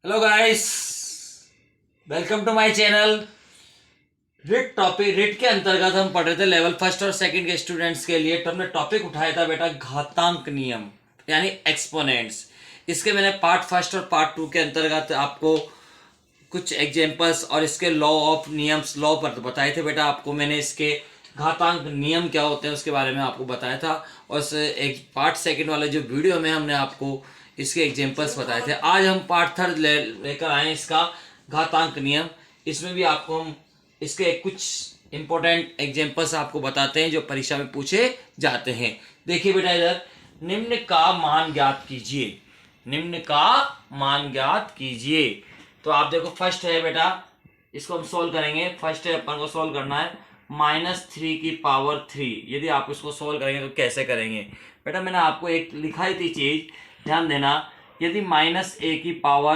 Hello guys, welcome to my channel. REET के अंतर्गत हम पढ़ रहे थे लेवल फर्स्ट और सेकंड के स्टूडेंट्स के लिए। तो हमने टॉपिक उठाया था बेटा घातांक नियम यानी एक्सपोनेंट्स। इसके मैंने पार्ट फर्स्ट और पार्ट टू के अंतर्गत आपको कुछ एग्जांपल्स और इसके लॉ ऑफ नियम्स लॉ पर बताए थे बेटा। आपको मैंने इसके घातांक नियम क्या होते हैं उसके बारे में आपको बताया था, और एक पार्ट सेकंड वाले जो वीडियो में हमने आपको इसके एग्जांपल्स बताए थे। आज हम पार्ट थर्ड लेकर आए इसका घातांक नियम। इसमें भी आपको हम इसके कुछ इंपॉर्टेंट एग्जांपल्स आपको बताते हैं जो परीक्षा में पूछे जाते हैं। देखिए बेटा, इधर निम्न का मान ज्ञात कीजिए। निम्न का मान ज्ञात कीजिए। तो आप देखो, फर्स्ट है बेटा, इसको हम सोल्व करेंगे। फर्स्ट है अपन को सोल्व करना है -3 यदि आप इसको सोल्व करेंगे तो कैसे करेंगे बेटा? मैंने आपको एक लिखाई थी चीज, ध्यान देना। यदि -a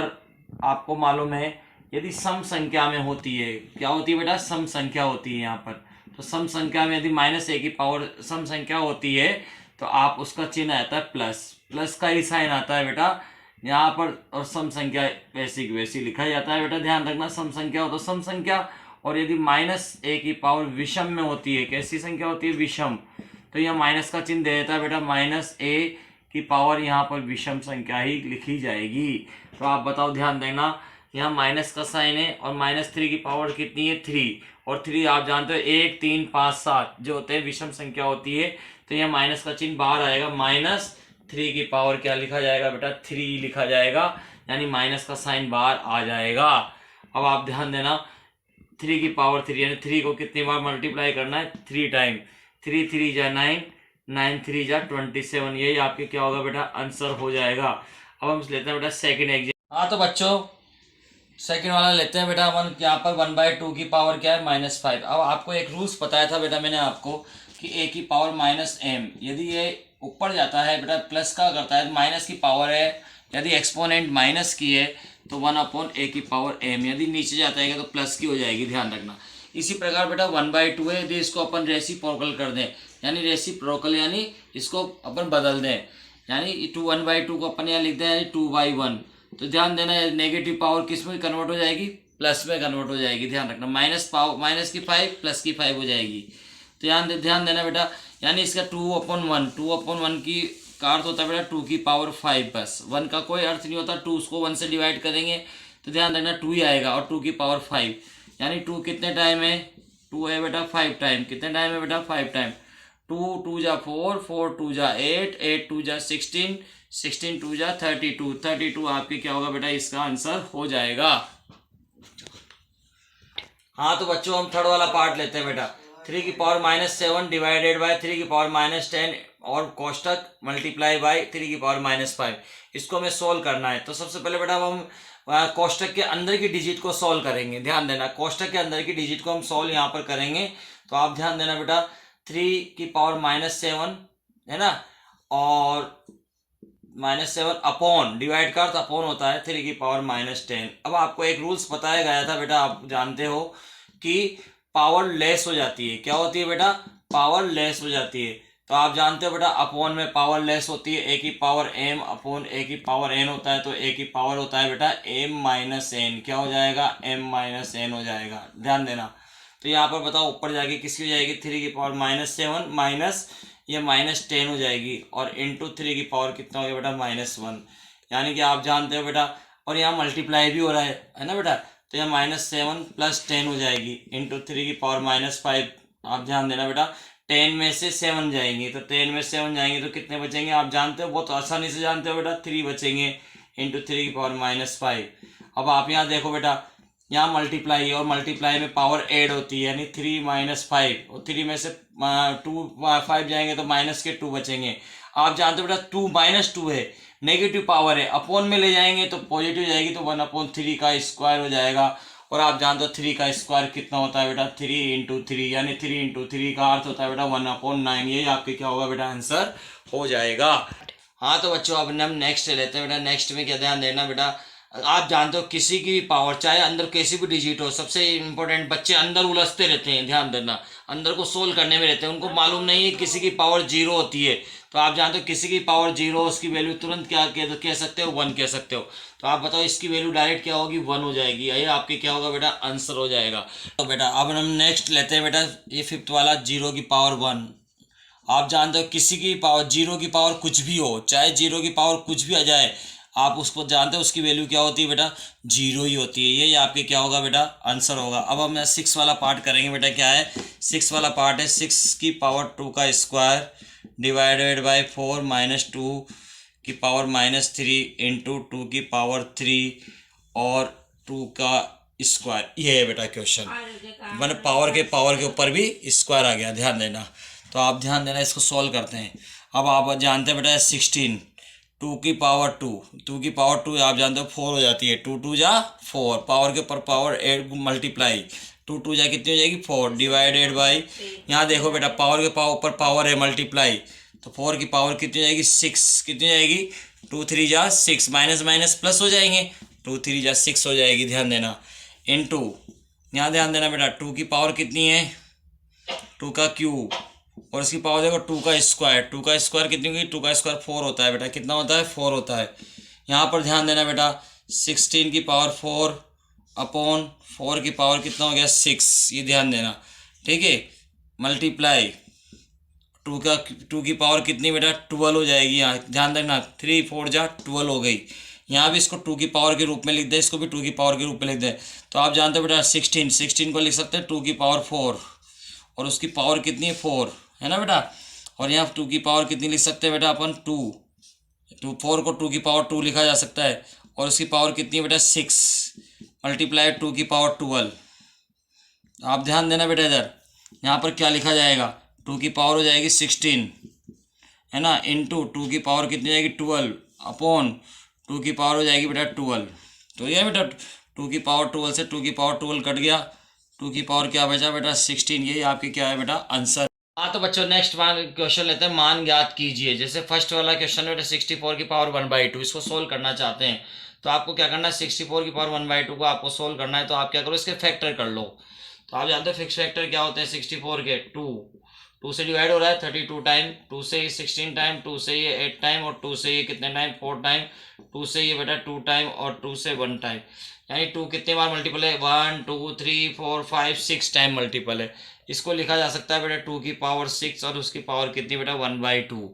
आपको मालूम है, यदि सम संख्या में होती है, क्या होती है बेटा? सम संख्या होती है यहाँ पर। तो सम संख्या में यदि -a सम संख्या होती है तो आप उसका चिन्ह आता है प्लस। प्लस का ही साइन आता है बेटा यहाँ पर, और सम संख्या वैसी की वैसी लिखा जाता है बेटा। ध्यान रखना, सम संख्या हो तो सम संख्या, और यदि -a विषम में होती है, कैसी संख्या होती है? विषम, तो यह माइनस का चिन्ह दे देता है बेटा। -a यहाँ पर विषम संख्या ही लिखी जाएगी। तो आप बताओ, ध्यान देना, यहाँ माइनस का साइन है और -3 कितनी है? 3। और 3 आप जानते हो 1 3 5 7 जो होते हैं विषम संख्या होती है। तो यह माइनस का चिन्ह बाहर आएगा, -3 क्या लिखा जाएगा बेटा? 3 लिखा जाएगा, यानी माइनस का साइन बाहर आ जाएगा। अब आप ध्यान देना, 3 यानी 3 को कितनी बार मल्टीप्लाई करना है? 3 टाइम। 3 3 जा 9, 9 3 जा 27, यही आपके क्या होगा बेटा? आंसर हो जाएगा। अब हम लेते हैं बेटा सेकंड एग्जाम्पल। हाँ तो बच्चों, सेकंड वाला लेते हैं बेटा अपन। यहाँ पर 1/2 की पावर क्या है? -5। अब आपको एक रूल्स बताया था बेटा मैंने आपको कि a की पावर -m, यदि ये ऊपर जाता है बेटा प्लस का करता है, माइनस की पावर है, यदि एक्सपोनेंट माइनस की है तो 1/a की पावर m, यदि नीचे जाता है तो प्लस की हो जाएगी, ध्यान रखना। इसी प्रकार बेटा 1/2 है, यदि इसको अपन रेसिप्रोकल कर दें, यानी रेसिप्रोकल यानी इसको अपन बदल दें, यानी 1/2 को अपन यहाँ लिख दें, यानी 2/1। तो ध्यान देना, नेगेटिव पावर किस में कन्वर्ट हो जाएगी? प्लस में कन्वर्ट हो जाएगी, ध्यान रखना। माइनस की 5 प्लस की 5 हो जाएगी। तो ध्यान देना बेटा, यानी इसका 2/1 की का अर्थ होता है बेटा 2 की पावर 5, बस 1 का कोई अर्थ नहीं होता। 2 उसको 1 से डिवाइड करेंगे तो ध्यान रखना 2 ही आएगा, और 2 की पावर 5, यानी 2 कितने टाइम है? 2 है बेटा 5 टाइम। कितने टाइम है बेटा? 5 टाइम। 2 2 जा 4, 4 2 जा 8, 8 2 जा 16, 16 2 जा 32, 32 आपके क्या होगा बेटा? इसका आंसर हो जाएगा। हाँ तो बच्चों, हम थर्ड वाला पार्ट लेते हैं बेटा। 3 की पावर -7 डिवाइडेड बाय 3 की पावर -10 और कोष्टक मल्टीप्लाई बाय 3 की पावर -5। इसको हमें सोल्व करना है। तो सबसे पहले बेटा हम कोष्टक के अंदर की डिजिट को सोल्व करेंगे। ध्यान देना, कोष्टक के अंदर की डिजिट को हम सोल्व यहाँ पर करेंगे। तो आप ध्यान देना बेटा, 3 की पावर -7 है ना, और -7 अपॉन, डिवाइड का अर्थ अपॉन होता है, 3 की पावर -10। अब आपको एक रूल्स बताया गया था बेटा, आप जानते हो कि पावर लेस हो जाती है। क्या होती है बेटा? पावर लेस हो जाती है। तो आप जानते हो बेटा, अपॉन में पावर लेस होती है, a की पावर m अपॉन a की पावर n होता है। तो a की पावर होता है बेटा m-n, क्या हो जाएगा? m-n हो जाएगा, ध्यान देना। तो यहाँ पर बताओ, ऊपर जाके किसकी हो जाएगी? 3 की पावर -7 माइनस ये -10 हो जाएगी, और इंटू 3 की पावर कितना हो गया बेटा? -1, यानी कि आप जानते हो बेटा, और यहाँ मल्टीप्लाई भी हो रहा है ना बेटा, तो यहाँ -7 + 10 हो जाएगी, इंटू 3 की पावर -5। आप ध्यान देना बेटा, 10 में से 7 जाएंगे, तो 10 में 7 जाएंगे तो कितने बचेंगे? आप जानते हो, बहुत आसानी से जानते हो बेटा, 3 बचेंगे, इंटू 3 की पावर -5। अब आप यहाँ देखो बेटा, यहाँ मल्टीप्लाई, और मल्टीप्लाई में पावर ऐड होती है, यानी 3 - 5, और 3 में से 5 जाएंगे तो माइनस के 2 बचेंगे। आप जानते हो बेटा 2 - 2 है, नेगेटिव पावर है, अपॉन में ले जाएंगे तो पॉजिटिव जाएगी, तो 1/3 का स्क्वायर हो जाएगा। और आप जानते हो 3 का स्क्वायर कितना होता है बेटा? 3 × 3, यानी 3 × 3 का अर्थ होता है बेटा 1/9। ये आपके क्या होगा बेटा? आंसर हो जाएगा। हाँ तो बच्चों, अब हम नेक्स्ट लेते हैं बेटा। नेक्स्ट में क्या ध्यान देना बेटा, आप जानते हो किसी की भी पावर, चाहे अंदर कैसी भी डिजिट हो, सबसे इंपॉर्टेंट, बच्चे अंदर उलझते रहते हैं, ध्यान देना, अंदर को सोल्व करने में रहते हैं, उनको मालूम नहीं है किसी की पावर 0 होती है। तो तो आप जानते हो किसी की पावर 0 उसकी वैल्यू तुरंत क्या कह सकते हो, 1 कह सकते हो। तो आप बताओ इसकी वैल्यू डायरेक्ट क्या होगी, 1 हो जाएगी। ये आपके क्या होगा बेटा, आंसर हो जाएगा। तो बेटा अब हम नेक्स्ट लेते हैं बेटा ये फिफ्थ वाला, 0 की पावर 1। आप जानते हो किसी की पावर 0 की पावर कुछ भी हो, चाहे 0 की पावर कुछ भी आ जाए, आप उसको जानते हो उसकी वैल्यू क्या होती है बेटा, 0 ही होती है। ये आपके क्या होगा बेटा, आंसर होगा। अब हम 6 वाला पार्ट करेंगे बेटा। क्या है 6 वाला पार्ट है, 6 की पावर 2 का स्क्वायर डिवाइडेड बाय 4 माइनस 2 की पावर -3 इंटू 2 की पावर 3 और 2 का स्क्वायर। ये है बेटा क्वेश्चन, मैंने पावर के ऊपर भी स्क्वायर आ गया, ध्यान देना। तो आप ध्यान देना, इसको सॉल्व करते हैं। अब आप जानते हैं बेटा 16 2 की पावर 2 की पावर 2 आप जानते हो 4 हो जाती है, 2 2 जा 4, पावर के ऊपर पावर 8 मल्टीप्लाई, 2 2 जा कितनी हो जाएगी 4 डिवाइडेड बाई, यहाँ देखो बेटा पावर के पावर ऊपर पावर है मल्टीप्लाई, तो 4 की पावर कितनी हो जाएगी 6, कितनी हो जाएगी 2 3 जा 6, माइनस माइनस प्लस हो जाएंगे, 2 3 जा 6 हो जाएगी, ध्यान देना। इनटू यहाँ ध्यान देना बेटा 2 की पावर कितनी है 2 का क्यूब, और इसकी पावर देखो 2 का स्क्वायर, 2 का स्क्वायर कितनी होगी 2 का स्क्वायर 4 होता है बेटा, कितना होता है 4 होता है। यहाँ पर ध्यान देना बेटा 16 की पावर 4 अपॉन 4 की पावर कितना हो गया 6, ये ध्यान देना, ठीक है। मल्टीप्लाई 2 की पावर कितनी बेटा 12 हो जाएगी, यहाँ ध्यान देना 3 4 जा 12 हो गई। यहाँ भी इसको 2 की पावर के रूप में लिख दे, इसको भी 2 की पावर के रूप में लिख दे। तो आप जानते हो बेटा 16 को लिख सकते हैं 2 की पावर 4 और उसकी पावर कितनी है 4 है ना बेटा, और यहाँ 2 की पावर कितनी लिख सकते हैं बेटा अपन 2 4 को 2 की पावर 2 लिखा जा सकता है, और उसकी पावर कितनी है बेटा 6 मल्टीप्लाई 2 की पावर 12। आप ध्यान देना बेटा इधर, यहाँ पर क्या लिखा जाएगा 2 की पावर हो जाएगी 16 है ना, इंटू 2 की पावर कितनी जाएगी 12 अपॉन 2 की पावर हो जाएगी बेटा 12। तो ये बेटा 2 की पावर 12 से 2 की पावर 12 कट गया, 2 की पावर क्या बचा बेटा 16, ये आपकी क्या है बेटा आंसर। हाँ तो बच्चों नेक्स्ट क्वेश्चन लेते हैं, मान ज्ञात कीजिए। जैसे फर्स्ट वाला क्वेश्चन बेटा 64 की पावर 1/2, इसको सोल्व करना चाहते हैं तो आपको क्या करना है 64 की पावर 1/2 को आपको सोल्व करना है, तो आप क्या करो इसके फैक्टर कर लो। तो आप जानते हो फिक्स फैक्टर क्या होते हैं 64 के 2 से डिवाइड हो रहा है 32 टाइम, 2 से ये 16 टाइम, 2 से ये 8 टाइम, और 2 से ये कितने टाइम 4 टाइम, 2 से ये बेटा 2 टाइम, और 2 से 1 टाइम, यानी 2 कितने बार मल्टीपल है 1 2 3 4 5 6 टाइम मल्टीपल है। इसको लिखा जा सकता है बेटा 2 की पावर 6 और उसकी पावर कितनी बेटा 1/2।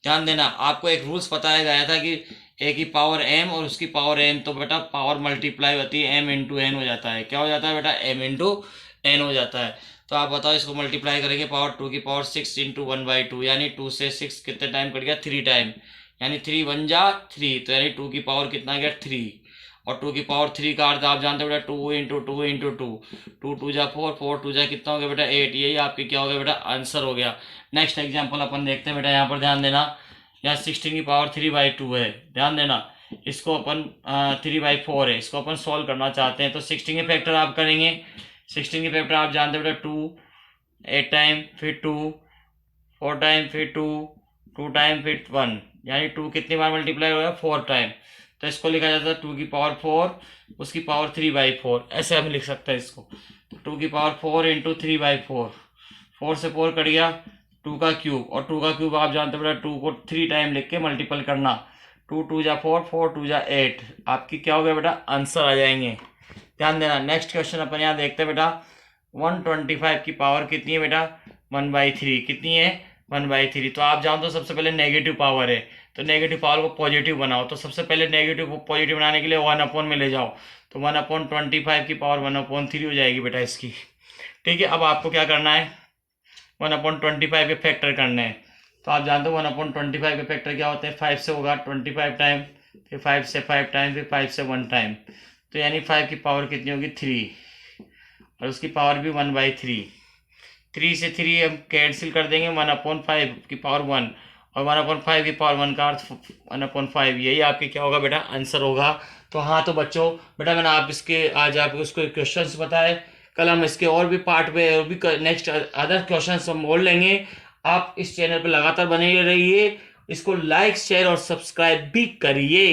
ध्यान देना आपको एक रूल्स बताया गया था कि ए की पावर m और उसकी पावर n, तो बेटा पावर मल्टीप्लाई होती है m इंटू एन हो जाता है, क्या हो जाता है बेटा m इंटू एन हो जाता है। तो आप बताओ इसको मल्टीप्लाई करेंगे पावर 2 की पावर 6 इंटू 1/2, यानी 2 से 6 कितने टाइम कट गया 3 टाइम, यानी 3 1 जा 3, तो यानी 2 की पावर कितना गया 3, और 2 की पावर 3 का अर्थ आप जानते हो बेटा 2 इंटू 2 इंटू 2, 2 2 जा 4, 4 2 जा कितना हो गया बेटा 8, यही आपकी क्या हो गया बेटा आंसर हो गया। नेक्स्ट एग्जाम्पल अपन देखते हैं बेटा, यहाँ पर ध्यान देना, यहाँ 16 की पावर 3/2 है, ध्यान देना इसको अपन 3/4 है, इसको अपन सॉल्व करना चाहते हैं। तो 16 के फैक्टर आप करेंगे, 16 के फैक्टर आप जानते हो बेटा 2 8 टाइम, फिर 2 4 टाइम, फिर 2 टाइम, फिर 1, यानी 2 कितनी बार मल्टीप्लाई हो गया 4 टाइम। तो इसको लिखा जाता है 2 की पावर 4 उसकी पावर 3/4, ऐसे हम लिख सकते हैं इसको। तो 2 की पावर 4 इंटू 3/4, 4 से 4 कट गया 2 का क्यूब, और 2 का क्यूब आप जानते हो बेटा 2 को 3 टाइम लिख के मल्टीपल करना, 2 2 जा 4, 4 2 जा 8, आपकी क्या हो गया बेटा आंसर आ जाएंगे। ध्यान देना नेक्स्ट क्वेश्चन अपन यहाँ देखते हैं बेटा, 125 की पावर कितनी है बेटा 1/3, कितनी है 1/3। तो आप जानते हो सबसे पहले नेगेटिव पावर है, तो नेगेटिव पावर को पॉजिटिव बनाओ, तो सबसे पहले नेगेटिव को पॉजिटिव बनाने के लिए 1/, में ले जाओ, तो 1/25 की पावर 1/3 हो जाएगी बेटा इसकी, ठीक है। अब आपको क्या करना है 1/25 के फैक्टर करने हैं। तो आप जानते हो 1/25 के फैक्टर क्या होते हैं, 5 से होगा 25 टाइम, फिर 5 से 5 टाइम, फिर 5 से 1 टाइम, तो यानी 5 की पावर कितनी होगी 3, और उसकी पावर भी 1/3, 3 से 3 हम कैंसिल कर देंगे, 1/5 की पावर 1, और 1/5 की पावर 1 का अर्थ 1/5, यही आपके क्या होगा बेटा आंसर होगा। तो हाँ तो बच्चों बेटा मैंने आप इसके आज आपको इसको क्वेश्चंस बताए, कल हम इसके और भी पार्ट पे और भी नेक्स्ट अदर क्वेश्चंस हम और लेंगे। आप इस चैनल पर लगातार बने रहिए, इसको लाइक शेयर और सब्सक्राइब भी करिए।